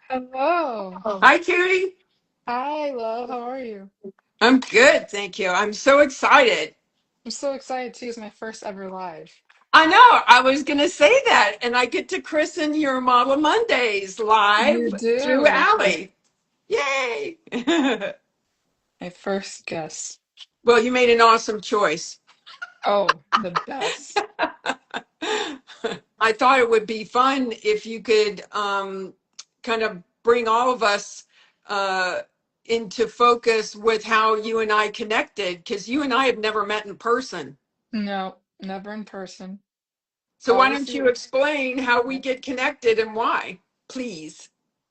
Hello. Hi, Cutie. Hi, love. How are you? I'm good, thank you. I'm so excited. I'm so excited too. It's my first ever live. I know, I was going to say that, and I get to christen your Model Mondays You live through do. Ali. Yay! My first guest. Well, you made an awesome choice. Oh, the best. I thought it would be fun if you could kind of bring all of us uh, into focus with how you and I connected, because you and I have never met in person. No, never in person. So why Always don't through, you explain how we get connected and why, please?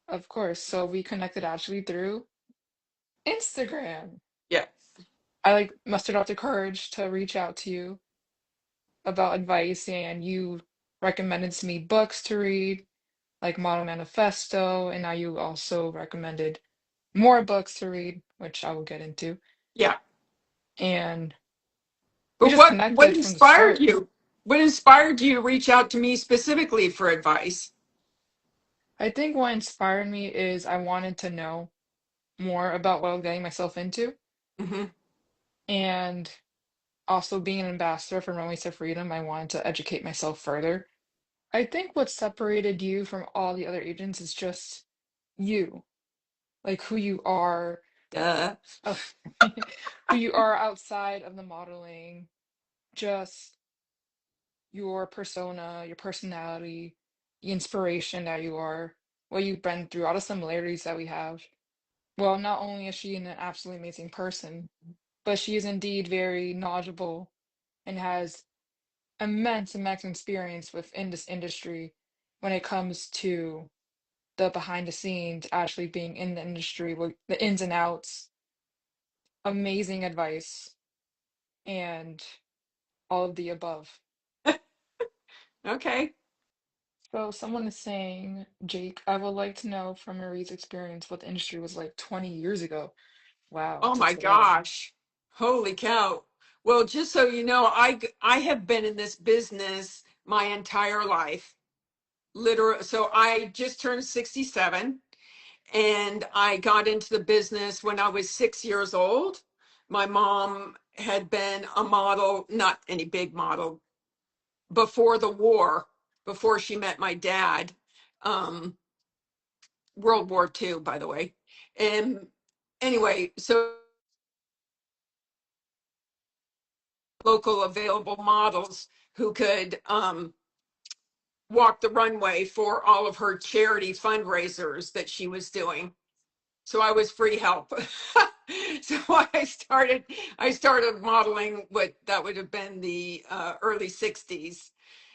of course. So we connected actually through Instagram. Yeah. I like mustered up the courage to reach out to you about advice, and you recommended to me books to read, like Model Manifesto, and now you also recommended more books to read, which I will get into. Yeah. And we But just what connected from the inspired start. you? What inspired you to reach out to me specifically for advice? I think what inspired me is I wanted to know more about what I was getting myself into, Hmm. and also being an ambassador for Runways to Freedom, I wanted to educate myself further. I think what separated you from all the other agents is just you, like who you are, Duh. uh, who you are outside of the modeling, just your persona, your personality, the inspiration that you are, what you've been through, all the similarities that we have. Well, not only is she an absolutely amazing person, but she is indeed very knowledgeable and has immense experience within this industry when it comes to the behind the scenes, actually being in the industry, with the ins and outs, amazing advice, and all of the above. Okay. So someone is saying, Jake, I would like to know from Marie's experience what the industry was like 20 years ago. Wow, Oh to my today. gosh. Holy cow. Well, just so you know, I have been in this business my entire life. Literally, so I just turned 67 and I got into the business when I was 6 years old. My mom had been a model, not any big model, before the war, before she met my dad. Um, World War II, by the way. And anyway, so local available models who could walk the runway for all of her charity fundraisers that she was doing. So I was free help. So I started modeling what that would have been the early 60s.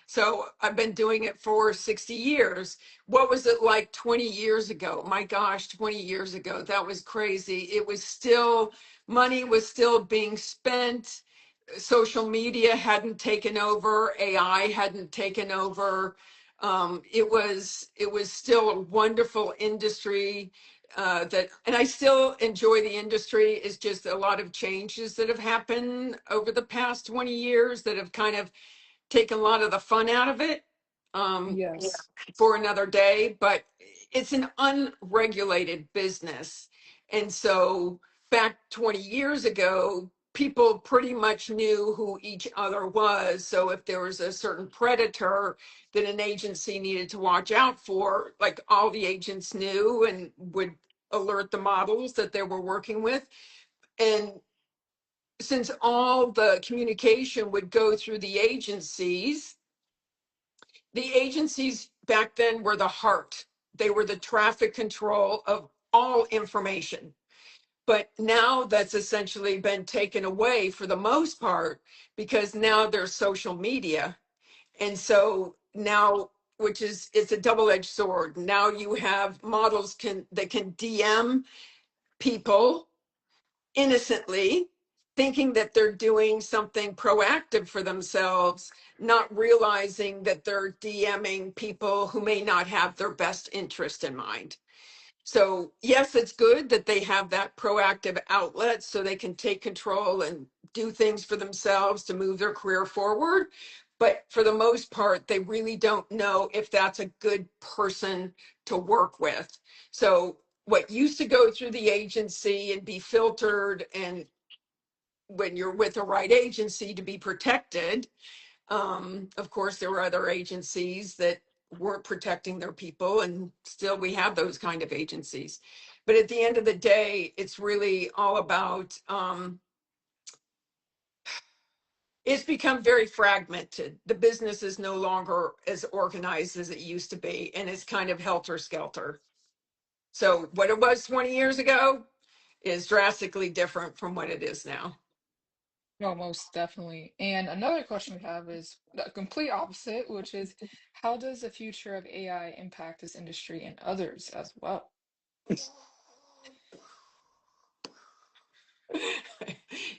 So I've been doing it for 60 years. What was it like 20 years ago? My gosh, 20 years ago. That was crazy. It was still, money was still being spent. Social media hadn't taken over, AI hadn't taken over. It was still a wonderful industry that, and I still enjoy the industry. It's just a lot of changes that have happened over the past 20 years that have kind of taken a lot of the fun out of it. Yeah, Yes. for another day, but it's an unregulated business. And so back 20 years ago, people pretty much knew who each other was. So if there was a certain predator that an agency needed to watch out for, like all the agents knew and would alert the models that they were working with. And since all the communication would go through the agencies back then were the heart. They were the traffic control of all information. But now that's essentially been taken away for the most part because now there's social media. And so now, which is it's a double-edged sword. Now you have models that can DM people innocently, thinking that they're doing something proactive for themselves, not realizing that they're DMing people who may not have their best interest in mind. So, yes, it's good that they have that proactive outlet so they can take control and do things for themselves to move their career forward. but for the most part, they really don't know if that's a good person to work with. So what used to go through the agency and be filtered, and when you're with the right agency to be protected, of course, there were other agencies that weren't protecting their people, and still we have those kind of agencies. But at the end of the day, it's really all about, it's become very fragmented. The business is no longer as organized as it used to be, and it's kind of helter skelter. So what it was 20 years ago is drastically different from what it is now. No, most definitely. And another question we have is the complete opposite, which is how does the future of AI impact this industry and others as well?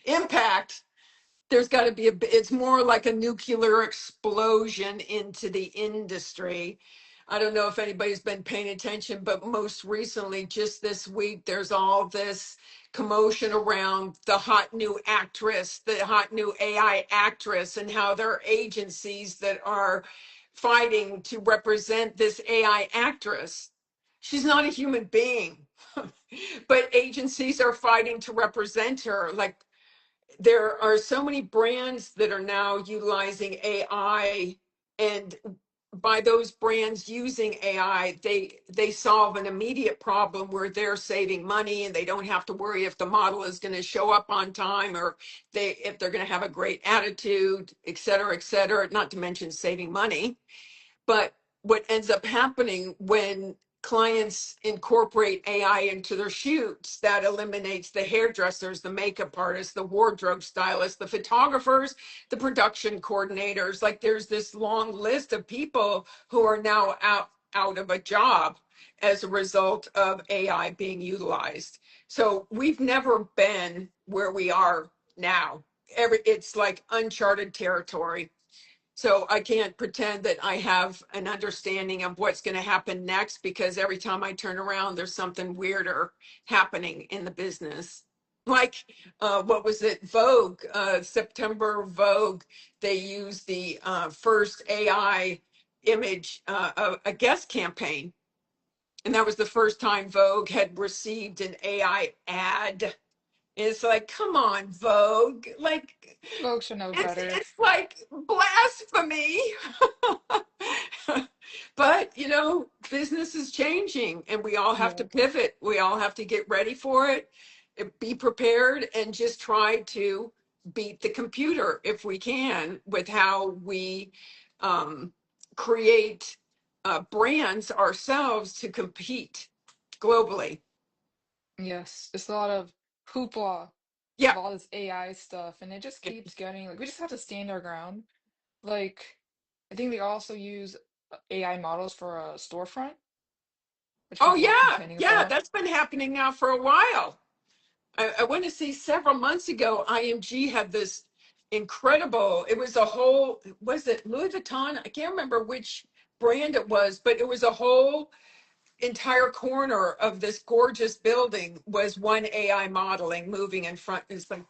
Impact, there's got to be it's more like a nuclear explosion into the industry. I don't know if anybody's been paying attention, but most recently, just this week, there's all this commotion around the hot new actress, the hot new AI actress, and how there are agencies that are fighting to represent this AI actress. She's not a human being, but agencies are fighting to represent her. Like, there are so many brands that are now utilizing AI, and by those brands using AI, they solve an immediate problem where they're saving money and they don't have to worry if the model is going to show up on time, or if they're going to have a great attitude, et cetera, et cetera, not to mention saving money. But what ends up happening when clients incorporate AI into their shoots, that eliminates the hairdressers, the makeup artists, the wardrobe stylists, the photographers, the production coordinators. Like, there's this long list of people who are now out of a job as a result of AI being utilized. So we've never been where we are now. It's like uncharted territory. So I can't pretend that I have an understanding of what's going to happen next, because every time I turn around, there's something weirder happening in the business. Like, what was it? Vogue, September Vogue, they used the first AI image, a guest campaign. And that was the first time Vogue had received an AI ad. It's like, come on, Vogue. Like, Folks should know better. it's like blasphemy. But business is changing, and we all have to Yeah. pivot. We all have to get ready for it, be prepared, and just try to beat the computer if we can, with how we um, create brands ourselves to compete globally. Yes. It's a lot of hoopla Yeah. of all this AI stuff, and it just keeps getting like we just have to stand our ground. Like, I think they also use AI models for a storefront, which Oh, people are yeah. complaining Yeah. about. That's been happening now for a while. I went to see several months ago. IMG had this incredible, it was a whole, was it Louis Vuitton? I can't remember which brand it was, but it was a whole entire corner of this gorgeous building was one AI modeling moving in front. It's like,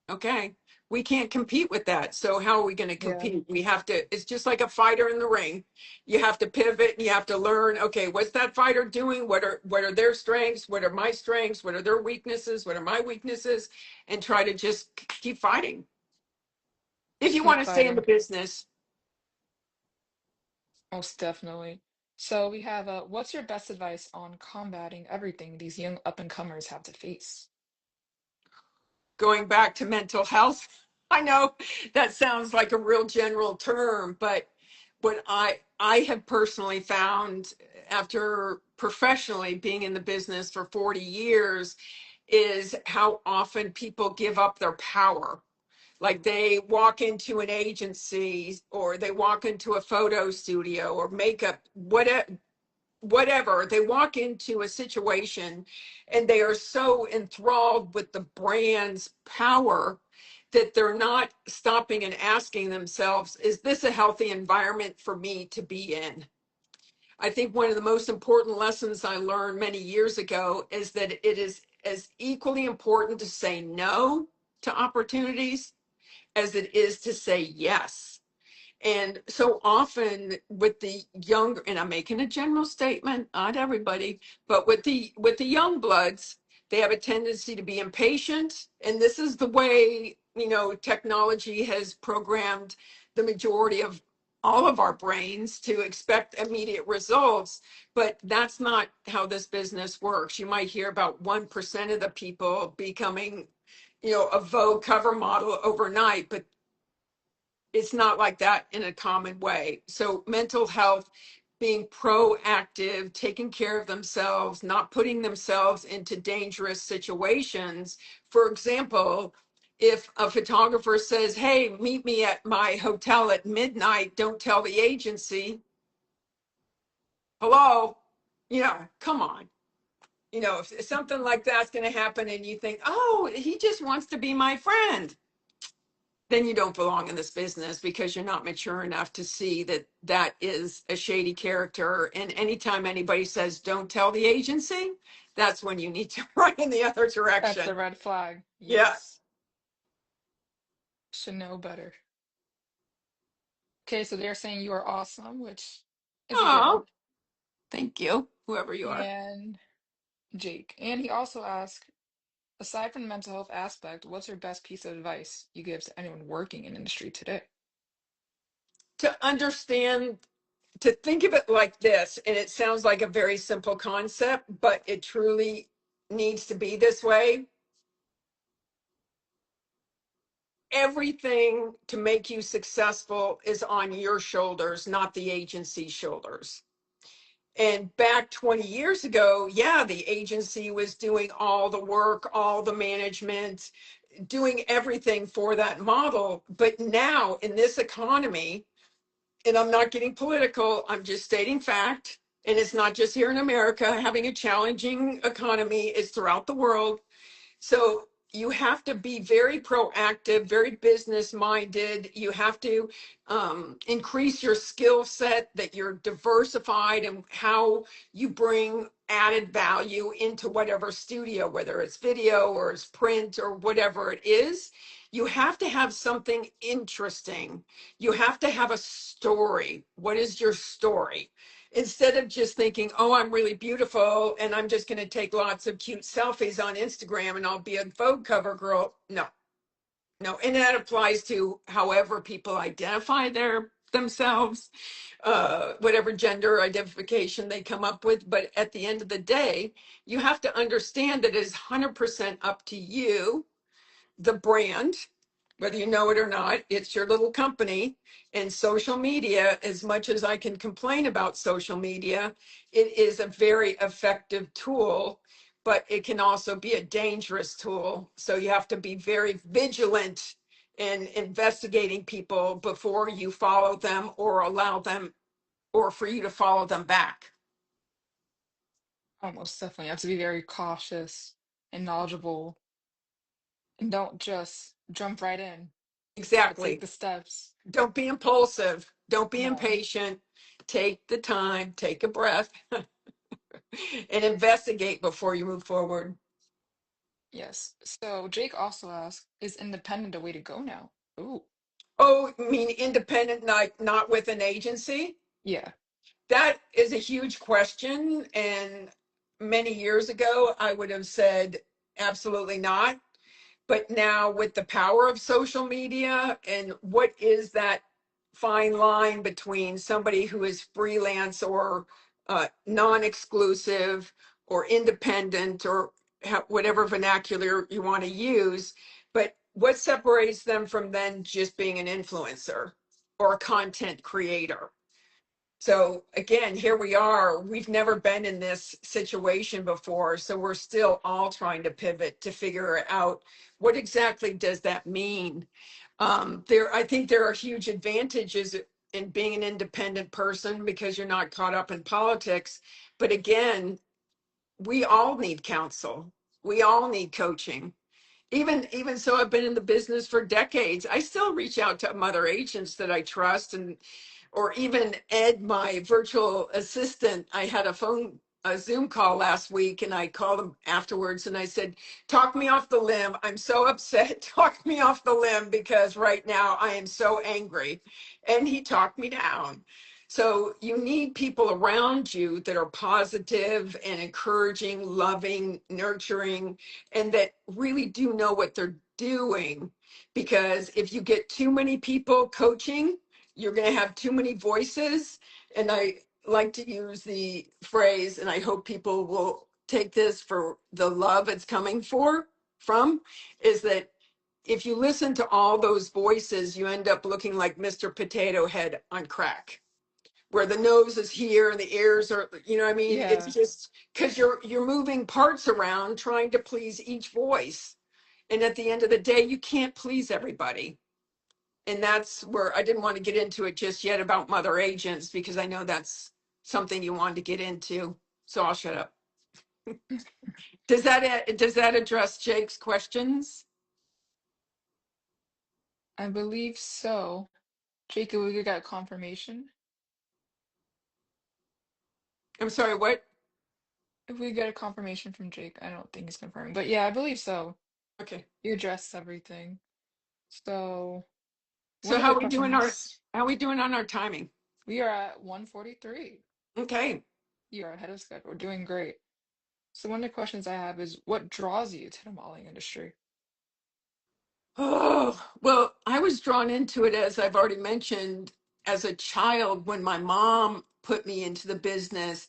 okay, we can't compete with that. So how are we going to Yeah. compete? We have to, it's just like a fighter in the ring. You have to pivot and you have to learn, okay, what's that fighter doing? What are their strengths? What are my strengths? What are their weaknesses? What are my weaknesses? And try to just keep fighting if Just you want keep to stay in the fighting. business. Most definitely. So we have what's your best advice on combating everything these young up-and-comers have to face? Going back to mental health. I know that sounds like a real general term, but what I have personally found after professionally being in the business for 40 years is how often people give up their power. Like, they walk into an agency or they walk into a photo studio or makeup, whatever, they walk into a situation and they are so enthralled with the brand's power that they're not stopping and asking themselves, is this a healthy environment for me to be in? I think one of the most important lessons I learned many years ago is that it is as equally important to say no to opportunities as it is to say yes. And so often with the younger, and I'm making a general statement, not everybody, but with the young bloods, they have a tendency to be impatient. And this is the way, technology has programmed the majority of all of our brains to expect immediate results. But that's not how this business works. You might hear about 1% of the people becoming, a Vogue cover model overnight, but it's not like that in a common way. So mental health, being proactive, taking care of themselves, not putting themselves into dangerous situations. For example, if a photographer says, hey, meet me at my hotel at midnight, don't tell the agency. Hello, come on. If something like that's going to happen and you think, oh, he just wants to be my friend, then you don't belong in this business because you're not mature enough to see that that is a shady character. And anytime anybody says, don't tell the agency, that's when you need to run in the other That's the direction. red flag. Yeah. Yes. Should know better. Okay, so they're saying you are awesome, which is a given. Oh, thank you, whoever you are. And Jake. And he also asked, aside from the mental health aspect, what's your best piece of advice you give to anyone working in industry today? To understand, to think of it like this, and it sounds like a very simple concept, but it truly needs to be this way. Everything to make you successful is on your shoulders, not the agency's shoulders. And back 20 years ago, yeah, the agency was doing all the work, all the management, doing everything for that model. But now in this economy, and I'm not getting political, I'm just stating fact, and it's not just here in America, having a challenging economy is throughout the world. So you have to be very proactive, very business minded. You have to increase your skill set, that you're diversified and how you bring added value into whatever studio, whether it's video or it's print or whatever it is. You have to have something interesting. You have to have a story. What is your story? Instead of just thinking, oh, I'm really beautiful and I'm just going to take lots of cute selfies on Instagram and I'll be a Vogue cover girl. No, no. And that applies to however people identify themselves, whatever gender identification they come up with. But at the end of the day, you have to understand that it is 100% up to you, the brand, whether you know it or not. It's your little company. And social media, as much as I can complain about social media, it is a very effective tool, but it can also be a dangerous tool. So you have to be very vigilant in investigating people before you follow them or allow them, or for you to follow them back. Almost definitely. You have to be very cautious and knowledgeable and don't just jump right in, but take Exactly. the steps. Don't be impulsive. Don't be No. impatient. Take the time, take a breath, and investigate before you move forward. Yes. So Jake also asked, is independent a way to go now? Ooh, Oh, I mean independent, not with an agency? yeah. That is a huge question. And many years ago, I would have said absolutely not. But now with the power of social media, and what is that fine line between somebody who is freelance or non-exclusive or independent, or whatever vernacular you want to use, but what separates them from then just being an influencer or a content creator? So again, here we are. We've never been in this situation before. So we're still all trying to pivot to figure out what exactly does that mean. I think there are huge advantages in being an independent person because you're not caught up in politics. But again, we all need counsel. We all need coaching. Even so, I've been in the business for decades. I still reach out to mother agents that I trust, and or even Ed, my virtual assistant. I had a phone a Zoom call last week, and I called him afterwards and I said, talk me off the limb. I'm so upset. Talk me off the limb because right now I am so angry. And he talked me down. So you need people around you that are positive and encouraging, loving, nurturing, and that really do know what they're doing. Because if you get too many people coaching, you're going to have too many voices. And I like to use the phrase, and I hope people will take this for the love it's coming from, is that if you listen to all those voices, you end up looking like Mr. Potato Head on crack, where the nose is here and the ears are, you know what I mean? It's Yeah. just because you're moving parts around trying to please each voice. And at the end of the day, you can't please everybody. And that's where I didn't want to get into it just yet about mother agents, because I know that's something you wanted to get into. So I'll shut up. Does that address Jake's questions? I believe so. Jacob, we got confirmation. I'm sorry, what? If we get a confirmation from Jake, I don't think he's confirming, but yeah, I believe so. Okay. You addressed everything. So one So of the questions, how we doing on our timing? we are at 1:43. Okay. You are ahead of schedule. We're doing great. So one of the questions I have is what draws you to the modeling industry? Oh, well, I was drawn into it, as I've already mentioned, as a child when my mom put me into the business,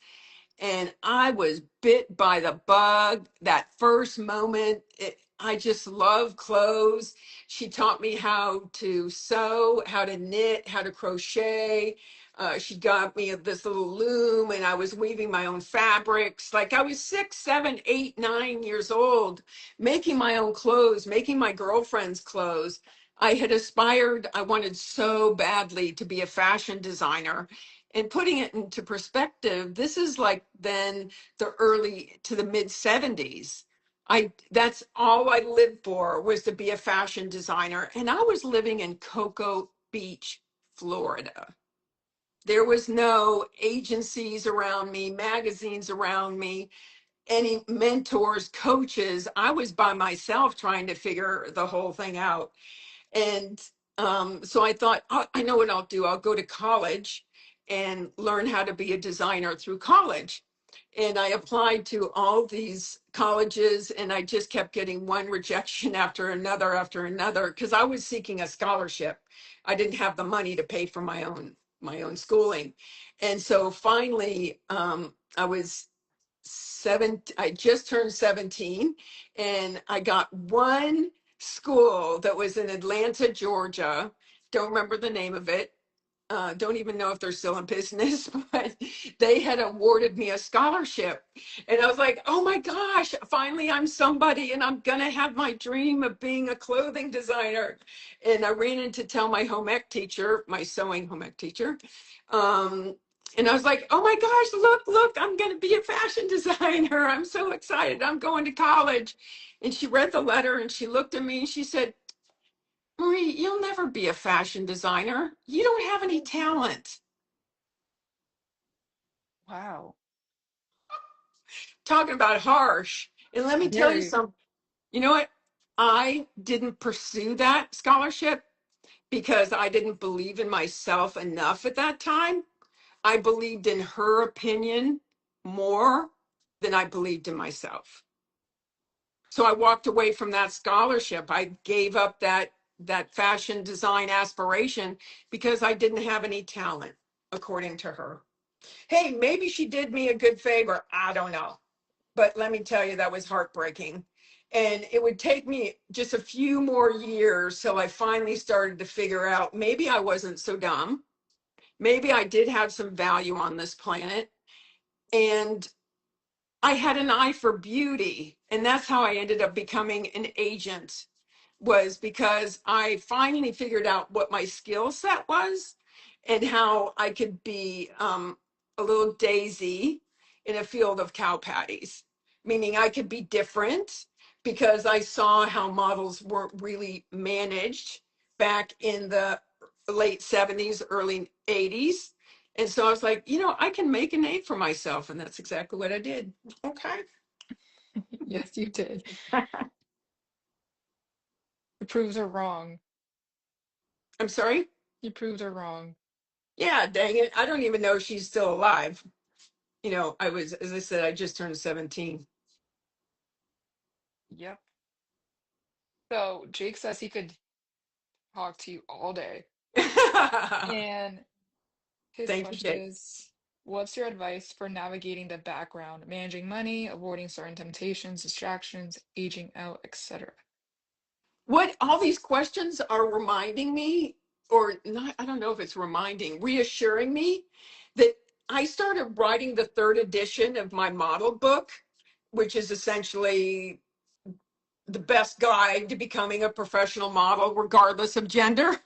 and I was bit by the bug that first moment. I just love clothes. She taught me how to sew, how to knit, how to crochet. She got me this little loom, and I was weaving my own fabrics. Like I was 6, 7, 8, 9 years old, making my own clothes, making my girlfriend's clothes. I had aspired, I wanted so badly to be a fashion designer. And putting it into perspective, this is like then the early to the mid 70s. That's all I lived for, was to be a fashion designer. And I was living in Cocoa Beach, Florida. There was no agencies around me, magazines around me, any mentors, coaches. I was by myself trying to figure the whole thing out. And so I thought, oh, I know what I'll do. I'll go to college and learn how to be a designer through college. And I applied to all these colleges, and I just kept getting one rejection after another, because I was seeking a scholarship. I didn't have the money to pay for my own schooling. And so finally, I was I just turned 17, and I got one school that was in Atlanta, Georgia. Don't remember the name of it. Don't even know if they're still in business, but they had awarded me a scholarship. And I was like, oh my gosh, finally I'm somebody, and I'm going to have my dream of being a clothing designer. And I ran in to tell my home ec teacher, my sewing home ec teacher. Um, and I was like, oh my gosh, look, I'm going to be a fashion designer. I'm so excited. I'm going to college. And she read the letter and she looked at me and she said, Marie, you'll never be a fashion designer. You don't have any talent. Wow. Talking about harsh. And let me tell you Very. something. You know what? I didn't pursue that scholarship because I didn't believe in myself enough at that time. I believed in her opinion more than I believed in myself. So I walked away from that scholarship. I gave up that fashion design aspiration because I didn't have any talent, according to her. Hey, maybe she did me a good favor. I don't know. But let me tell you, that was heartbreaking. And it would take me just a few more years till I finally started to figure out maybe I wasn't so dumb. Maybe I did have some value on this planet. And I had an eye for beauty. And that's how I ended up becoming an agent, was because I finally figured out what my skill set was and how I could be a little daisy in a field of cow patties, meaning I could be different because I saw how models weren't really managed back in the late 70s, early 80s. And so I was like, I can make a name for myself. And that's exactly what I did. Okay. Yes, you did. You proved her wrong. I'm sorry. You proved her wrong. Yeah, dang it. I don't even know if she's still alive. As I said, I just turned 17. Yep. So Jake says he could talk to you all day. And his Thank you, question Jake. is, what's your advice for navigating the background, managing money, avoiding certain temptations, distractions, aging out, etc.? What all these questions are reminding me, or not, I don't know if it's reassuring me that I started writing the third edition of my model book, which is essentially the best guide to becoming a professional model, regardless of gender.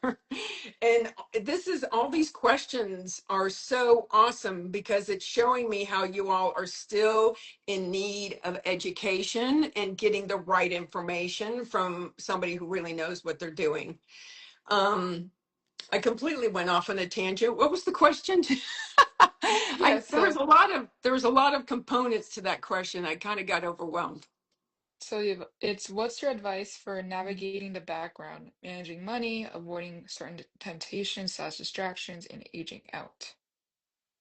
And this is all these questions are so awesome because it's showing me how you all are still in need of education and getting the right information from somebody who really knows what they're doing. Um, I completely went off on a tangent. What was the question? Yeah, so There was a lot of components to that question. I kind of got overwhelmed. it's what's your advice for navigating the background, managing money, avoiding certain temptations, such distractions, and aging out?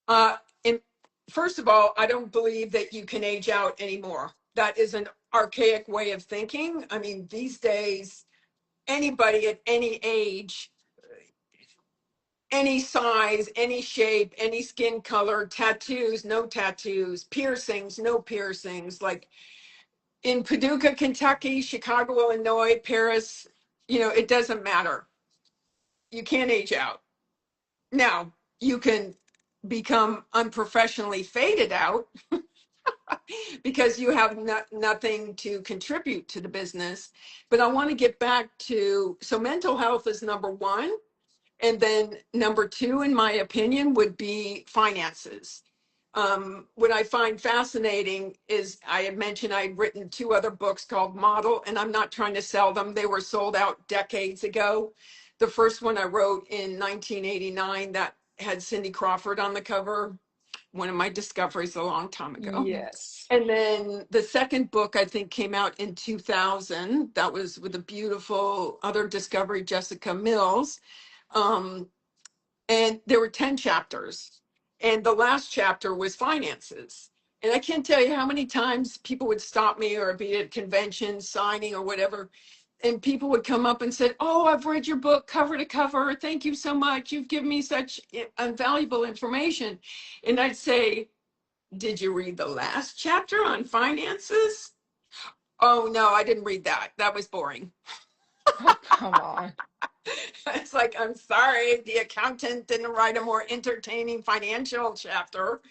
Uh, and first of all, I don't believe that you can age out anymore. That is an archaic way of thinking. I mean, these days, anybody at any age, any size, any shape, any skin color, tattoos, no tattoos, piercings, no piercings, like in Paducah, Kentucky, Chicago, Illinois, Paris, it doesn't matter. You can't age out. Now, you can become unprofessionally faded out because you have nothing to contribute to the business. But I want to get back to, so mental health is number one. And then number two, in my opinion, would be finances. What I find fascinating is I had mentioned I'd written two other books called Model, and I'm not trying to sell them. They were sold out decades ago. The first one I wrote in 1989 that had Cindy Crawford on the cover, one of my discoveries a long time ago. Yes. And then the second book, I think, came out in 2000. That was with a beautiful other discovery, Jessica Mills. Um, and there were 10 chapters. And the last chapter was finances. And I can't tell you how many times people would stop me or be at conventions, signing or whatever. And people would come up and say, "Oh, I've read your book cover to cover. Thank you so much. You've given me such invaluable information." And I'd say, "Did you read the last chapter on finances?" "Oh, no, I didn't read that. That was boring." Oh, come on. It's like, I'm sorry, the accountant didn't write a more entertaining financial chapter.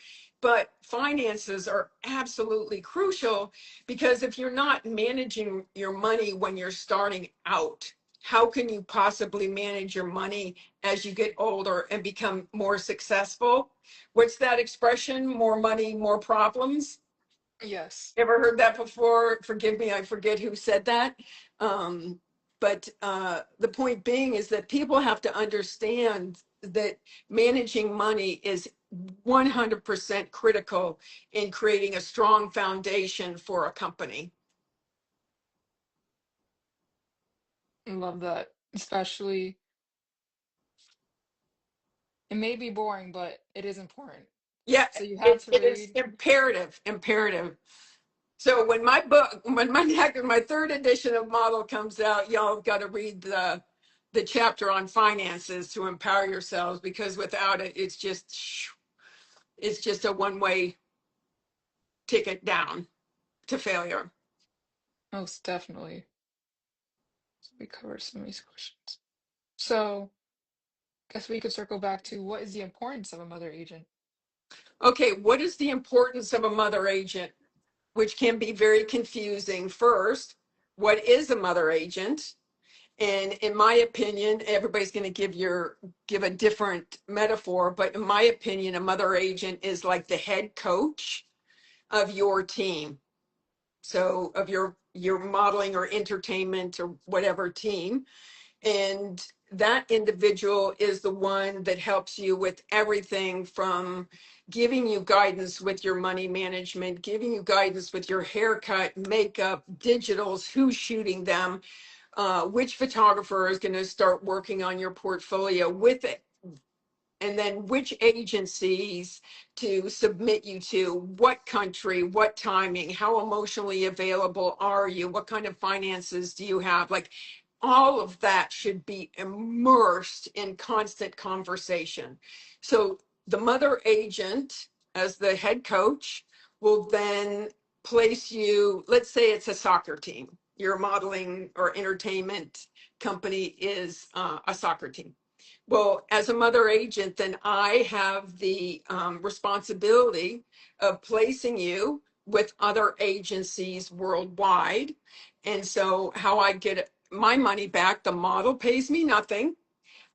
But finances are absolutely crucial because if you're not managing your money when you're starting out, how can you possibly manage your money as you get older and become more successful? What's that expression? More money, more problems. Yes. Ever heard that before? Forgive me, I forget who said that. But the point being is that people have to understand that managing money is 100% critical in creating a strong foundation for a company. I love that. Especially, it may be boring, but it is important. Yeah, So you have to it is read. imperative. So when my third edition of Model comes out, y'all got to read the chapter on finances to empower yourselves because without it, it's just a one-way ticket down to failure. Most definitely. So we covered some of these questions. So, guess we could circle back to what is the importance of a mother agent? Okay, what is the importance of a mother agent? Which can be very confusing. First, what is a mother agent? And in my opinion, everybody's going to give a different metaphor, but in my opinion, a mother agent is like the head coach of your team. So of your modeling or entertainment or whatever team. And that individual is the one that helps you with everything from giving you guidance with your money management, giving you guidance with your haircut, makeup, digitals, who's shooting them, which photographer is going to start working on your portfolio with it, and then which agencies to submit you to, what country, what timing, how emotionally available are you, what kind of finances do you have? Like, all of that should be immersed in constant conversation. So the mother agent, as the head coach, will then place you, let's say it's a soccer team. Your modeling or entertainment company is a soccer team. Well, as a mother agent, then I have the responsibility of placing you with other agencies worldwide. And so, how I get my money back, the model pays me nothing.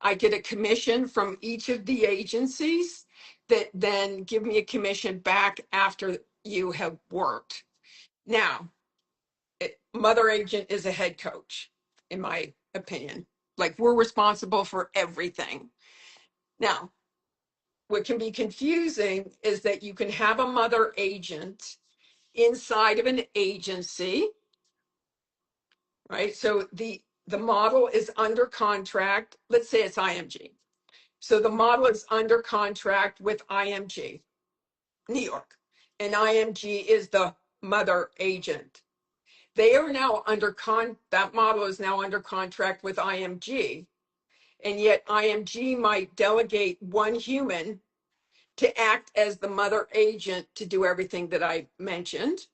I get a commission from each of the agencies that then give me a commission back after you have worked. Now, mother agent is a head coach, in my opinion. Like, we're responsible for everything. Now, what can be confusing is that you can have a mother agent inside of an agency, right? So the model is under contract. Let's say it's IMG. So the model is under contract with IMG, New York, and IMG is the mother agent. They are now that model is now under contract with IMG, and yet IMG might delegate one human to act as the mother agent to do everything that I mentioned.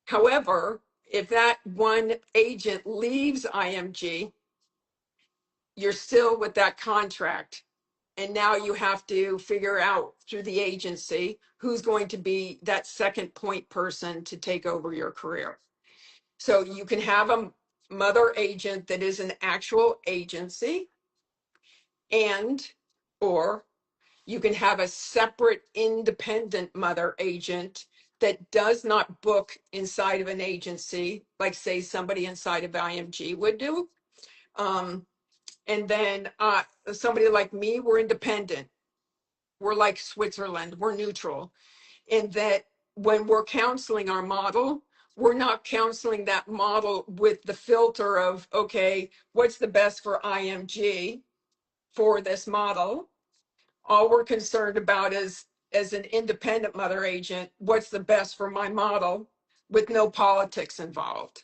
However, if that one agent leaves IMG, you're still with that contract. And now you have to figure out through the agency who's going to be that second point person to take over your career. So you can have a mother agent that is an actual agency, and or you can have a separate independent mother agent that does not book inside of an agency, like say somebody inside of IMG would do. And then somebody like me, we're independent. We're like Switzerland, we're neutral. In that when we're counseling our model, we're not counseling that model with the filter of, okay, what's the best for IMG for this model? All we're concerned about is, as an independent mother agent, what's the best for my model with no politics involved.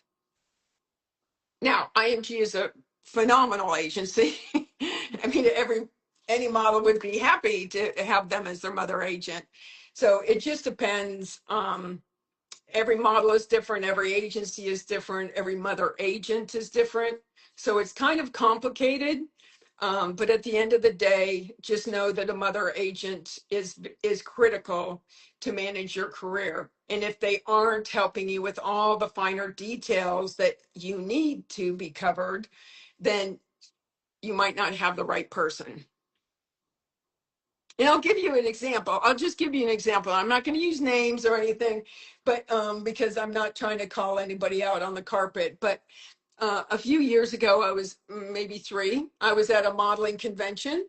Now, IMG is a phenomenal agency. I mean, any model would be happy to have them as their mother agent. So it just depends. Every model is different, every agency is different, every mother agent is different. So it's kind of complicated. But at the end of the day, just know that a mother agent is critical to manage your career. And if they aren't helping you with all the finer details that you need to be covered, then you might not have the right person. And I'll give you an example. I'll just give you an example. I'm not going to use names or anything, but because I'm not trying to call anybody out on the carpet. But a few years ago, I was maybe 3, I was at a modeling convention,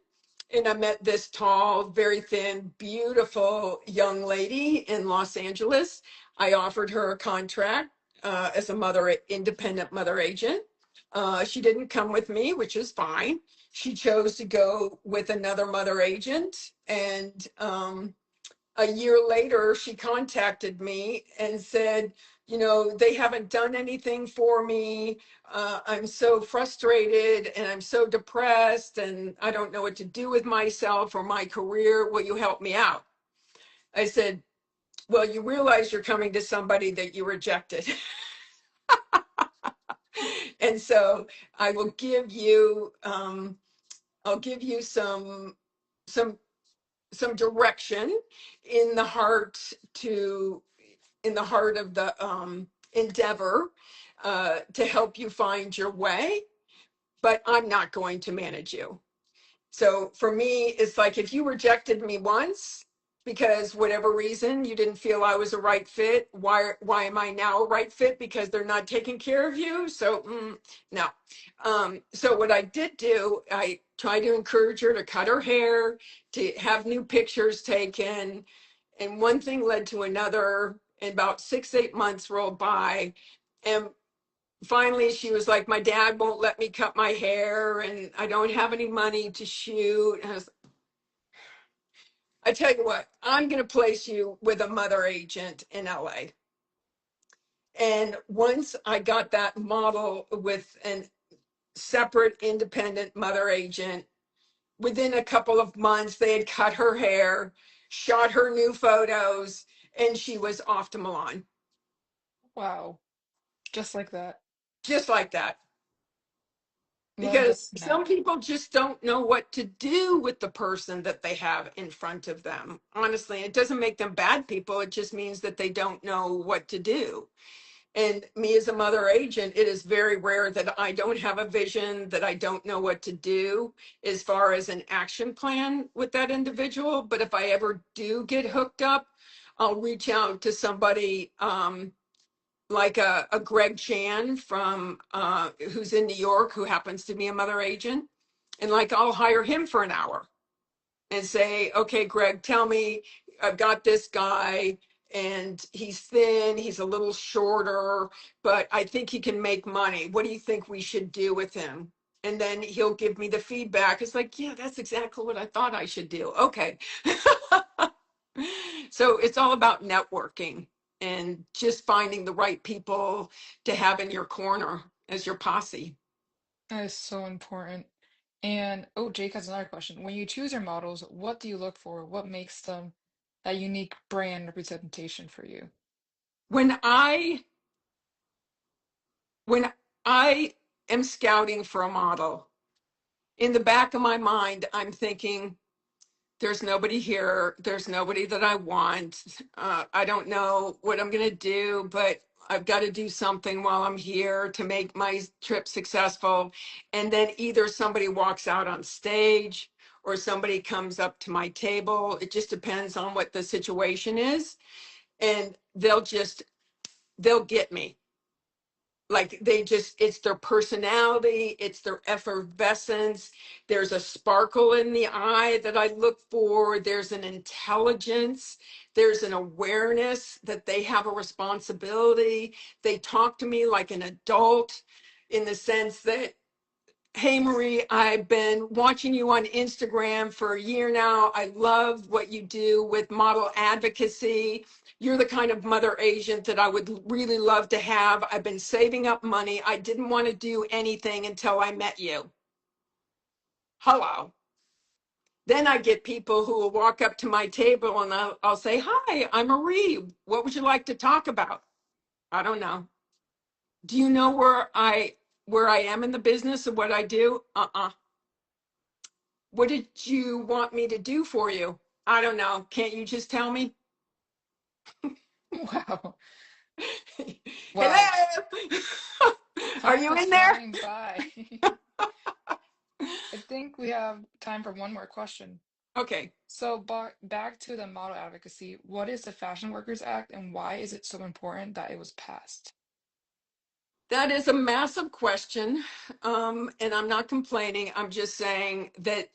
and I met this tall, very thin, beautiful young lady in Los Angeles. I offered her a contract as a independent mother agent. She didn't come with me, which is fine. She chose to go with another mother agent, and a year later, she contacted me and said, you know, they haven't done anything for me. I'm so frustrated and I'm so depressed and I don't know what to do with myself or my career. Will you help me out? I said, well, you realize you're coming to somebody that you rejected. And so I will give you, I'll give you some direction in the heart to in the heart of the endeavor to help you find your way, but I'm not going to manage you. So for me, it's like if you rejected me once, because whatever reason you didn't feel I was a right fit. Why am I now a right fit? Because they're not taking care of you. So no. So what I did do, I tried to encourage her to cut her hair, to have new pictures taken, and one thing led to another. And about 6, 8 months rolled by, and finally she was like, my dad won't let me cut my hair and I don't have any money to shoot. And I tell you what, I'm going to place you with a mother agent in LA. And once I got that model with a separate independent mother agent, within a couple of months, they had cut her hair, shot her new photos, and she was off to Milan. Wow. Just like that. Just like that. Love the Because some snap. people just don't know what to do with the person that they have in front of them. Honestly, it doesn't make them bad people. It just means that they don't know what to do. And me as a mother agent, it is very rare that I don't have a vision, that I don't know what to do as far as an action plan with that individual. But if I ever do get hooked up, I'll reach out to somebody like a Greg Chan from who's in New York, who happens to be a mother agent. And like I'll hire him for an hour and say, okay, Greg, tell me, I've got this guy and he's thin, he's a little shorter, but I think he can make money. What do you think we should do with him? And then he'll give me the feedback. It's like, yeah, that's exactly what I thought I should do. Okay. So it's all about networking and just finding the right people to have in your corner as your posse. That is so important. And oh, Jake has another question. When you choose your models, what do you look for? What makes them that unique brand representation for you? When I when I am scouting for a model, in the back of my mind, I'm thinking, there's nobody here. There's nobody that I want. I don't know what I'm going to do, but I've got to do something while I'm here to make my trip successful. And then either somebody walks out on stage or somebody comes up to my table. It just depends on what the situation is. And they'll get me. Like it's their personality, it's their effervescence. There's a sparkle in the eye that I look for. There's an intelligence, there's an awareness that they have a responsibility. They talk to me like an adult, in the sense that, hey, Marie, I've been watching you on Instagram for a year now. I love what you do with model advocacy. You're the kind of mother agent that I would really love to have. I've been saving up money. I didn't want to do anything until I met you. Hello. Then I get people who will walk up to my table and I'll say, hi, I'm Marie. What would you like to talk about? I don't know. Do you know where I am in the business of what I do? Uh-uh. What did you want me to do for you? I don't know. Can't you just tell me? Wow. Wow. Hello? Are Time you is in there? flying by. I think we have time for one more question. Okay. So back to the model advocacy. What is the Fashion Workers Act and why is it so important that it was passed? That is a massive question. And I'm not complaining. I'm just saying that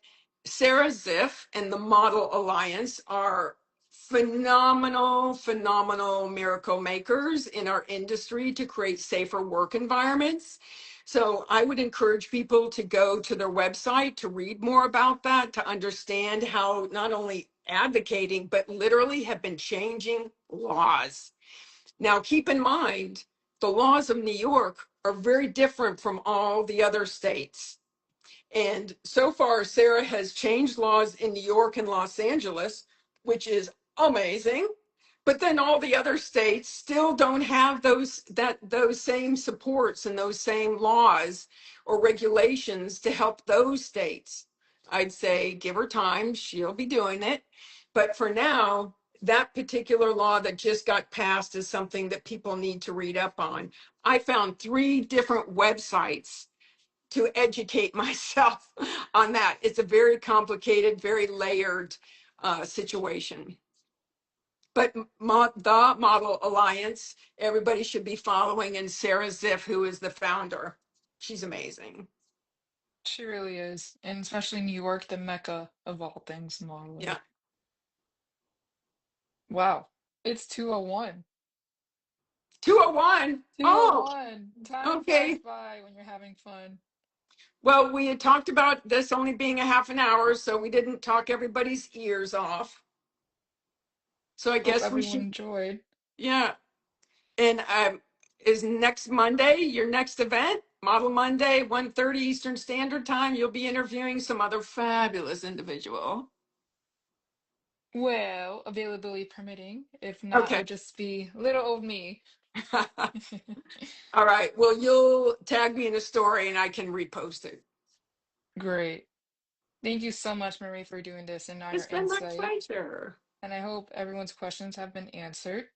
Sarah Ziff and the Model Alliance are phenomenal, phenomenal miracle makers in our industry to create safer work environments. So I would encourage people to go to their website to read more about that, to understand how not only advocating, but literally have been changing laws. Now, keep in mind, the laws of New York are very different from all the other states. And so far, Sarah has changed laws in New York and Los Angeles, which is amazing. But then all the other states still don't have those same supports and those same laws or regulations to help those states. I'd say give her time, she'll be doing it. But for now, that particular law that just got passed is something that people need to read up on. I found 3 different websites to educate myself on that. It's a very complicated, very layered situation. But the Model Alliance, everybody should be following, and Sarah Ziff, who is the founder. She's amazing. She really is. And especially New York, the mecca of all things Yeah. modeling. Wow. It's 2:01. 201. Oh, 2:01. Time flies okay. by when you're having fun. Well, we had talked about this only being a half an hour, so we didn't talk everybody's ears off. So I Hope guess we everyone should, enjoyed. yeah. And is next Monday your next event? Model Monday, 1:30 Eastern Standard Time. You'll be interviewing some other fabulous individual. Well, availability permitting. If not, Okay. it'll just be little old me. All right. Well, you'll tag me in a story and I can repost it. Great. Thank you so much, Marie, for doing this and all It's your been my insight. pleasure. And I hope everyone's questions have been answered.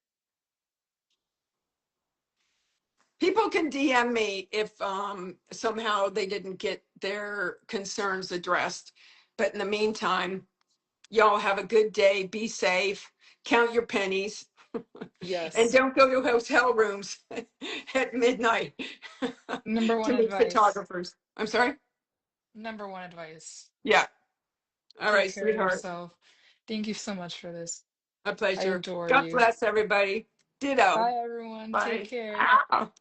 People can DM me if somehow they didn't get their concerns addressed. But in the meantime, y'all have a good day. Be safe. Count your pennies. And Yes. don't go to hotel rooms at midnight Number to one meet advice. photographers. I'm sorry? Number one advice. Yeah. All Take right, care of sweetheart. yourself. Thank you so much for this. A I pleasure. adore God you. bless everybody. Ditto. Bye, everyone. Take Bye. care. Ow.